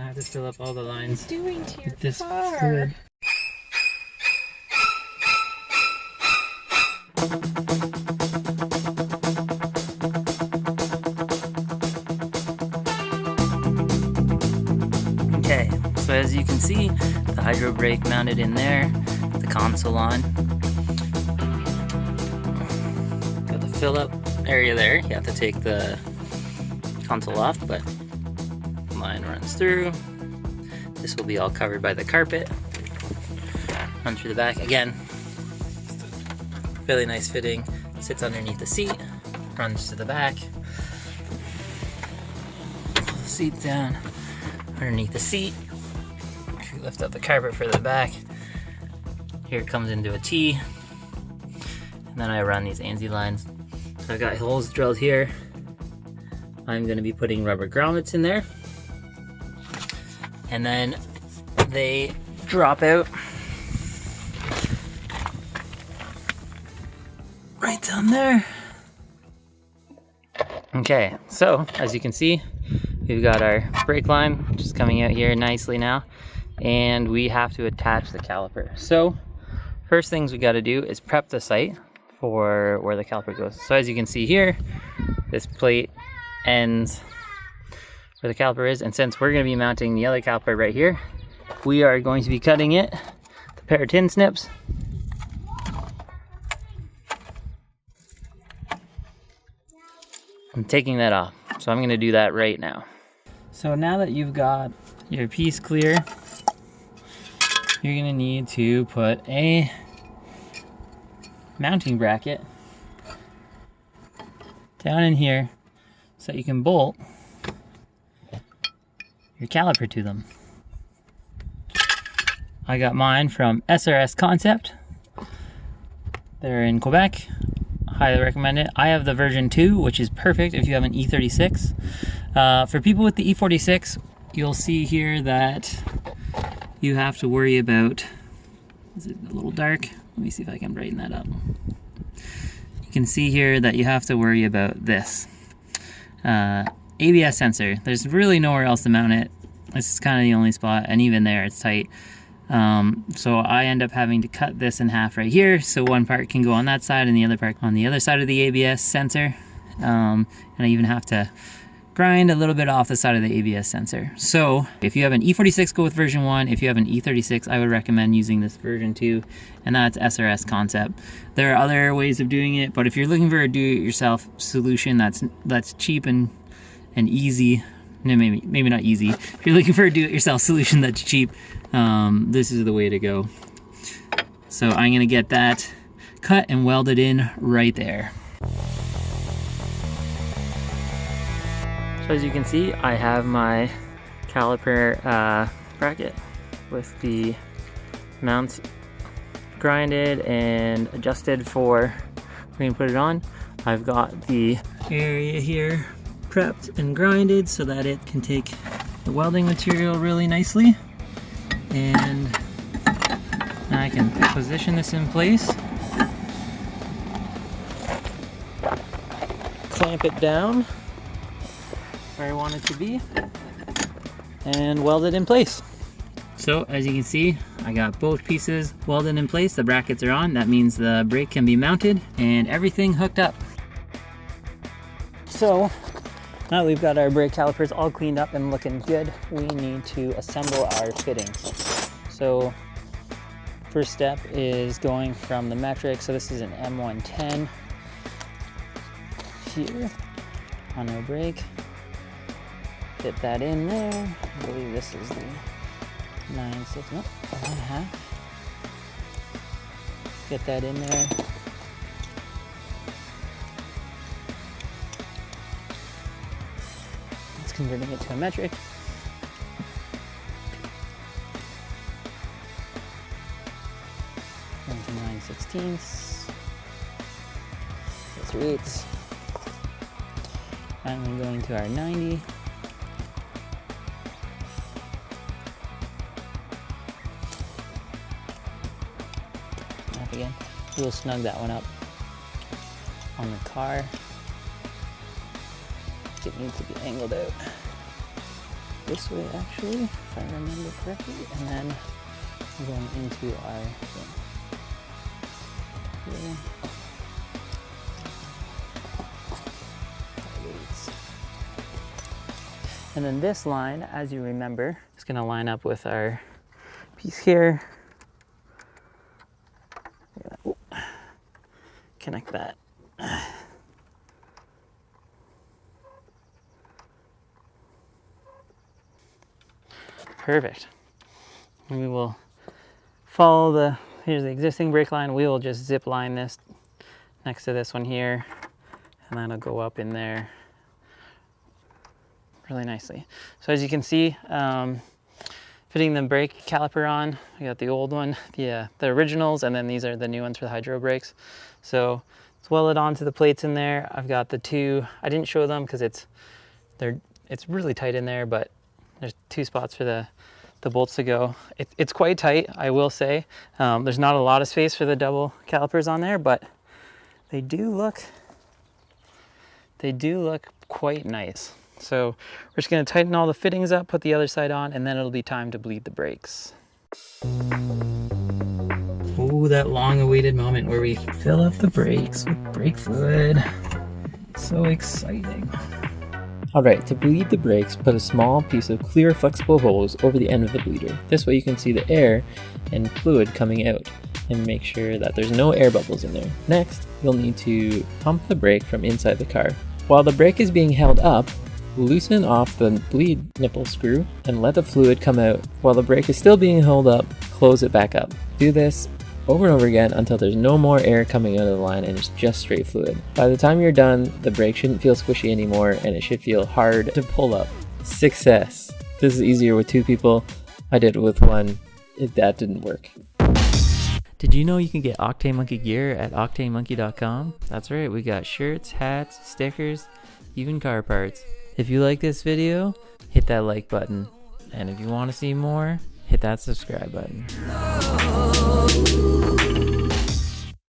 have to fill up all the lines. What are you doing to your with this car? fluid. Okay, so as you can see, the hydro brake mounted in there, the console on. Got the fill up area there. You have to take the console off, but line runs through. This will be all covered by the carpet. Run through the back again. Really nice fitting. Sits underneath the seat. Runs to the back. Pull the seat down underneath the seat. Lift up the carpet for the back. Here it comes into a T. And then I run these ANSI lines. So I've got holes drilled here. I'm going to be putting rubber grommets in there. And then they drop out right down there. Okay, so as you can see, we've got our brake line, which is coming out here nicely now. And we have to attach the caliper. So first things we got to do is prep the site for where the caliper goes. So as you can see here, this plate ends where the caliper is, and since we're going to be mounting the other caliper right here, we are going to be cutting it, the pair of tin snips, and taking that off. So I'm going to do that right now. So now that you've got your piece clear, you're going to need to put a mounting bracket down in here so that you can bolt your caliper to them. I got mine from SRS Concept. They're in Quebec. Highly recommend it. I have the version 2, which is perfect if you have an E46. For people with the E46, you'll see here that you have to worry about, is it a little dark? Let me see if I can brighten that up. You can see here that you have to worry about this. ABS sensor. There's really nowhere else to mount it. This is kind of the only spot, and even there it's tight. So I end up having to cut this in half right here, so one part can go on that side and the other part on the other side of the ABS sensor. And I even have to grind a little bit off the side of the ABS sensor. So if you have an E46, go with version 1. If you have an E36, I would recommend using this version 2, and that's SRS Concept. There are other ways of doing it, but if you're looking for a do-it-yourself solution that's cheap and easy, no, maybe not easy. If you're looking for a do-it-yourself solution that's cheap, this is the way to go. So I'm gonna get that cut and welded in right there. So as you can see, I have my caliper bracket with the mounts grinded and adjusted for we're gonna put it on. I've got the area here prepped and grinded so that it can take the welding material really nicely. And now I can position this in place, clamp it down where I want it to be, and weld it in place. So as you can see, I got both pieces welded in place. The brackets are on. That means the brake can be mounted and everything hooked up. So now that we've got our brake calipers all cleaned up and looking good, we need to assemble our fittings. So first step is going from the metric. So this is an M110 here on our brake. Fit that in there. I believe this is the 9.6, no, 1.5. Get that in there. It's converting it to a metric. Going to 9/16. 3/8. Finally going to our 90. Again, we'll snug that one up on the car. It needs to be angled out. this way actually, if I remember correctly, and then going into our thing. Here. And then this line, as you remember, is going to line up with our piece here. Ooh. Connect that. Perfect. And we will follow the, here's the existing brake line. We will just zip line this next to this one here, and that'll go up in there really nicely. So as you can see, fitting the brake caliper on, we got the old one, the originals, and then these are the new ones for the hydro brakes. So it's welded onto the plates in there. I've got the two, I didn't show them because it's really tight in there, but there's two spots for the bolts to go. It's quite tight, I will say. There's not a lot of space for the double calipers on there, but they do look quite nice. So we're just going to tighten all the fittings up, put the other side on, and then it'll be time to bleed the brakes. Oh, that long-awaited moment where we fill up the brakes with brake fluid. So exciting. Alright, to bleed the brakes, put a small piece of clear flexible hose over the end of the bleeder. This way you can see the air and fluid coming out, and make sure that there's no air bubbles in there. Next, you'll need to pump the brake from inside the car. While the brake is being held up, loosen off the bleed nipple screw and let the fluid come out. While the brake is still being held up, close it back up. Do this over and over again until there's no more air coming out of the line and it's just straight fluid. By the time you're done, the brake shouldn't feel squishy anymore and it should feel hard to pull up. Success! This is easier with two people. I did it with one. That didn't work. Did you know you can get Octane Monkey gear at octanemonkey.com? That's right, we got shirts, hats, stickers, even car parts. If you like this video, hit that like button. And if you want to see more, hit that subscribe button.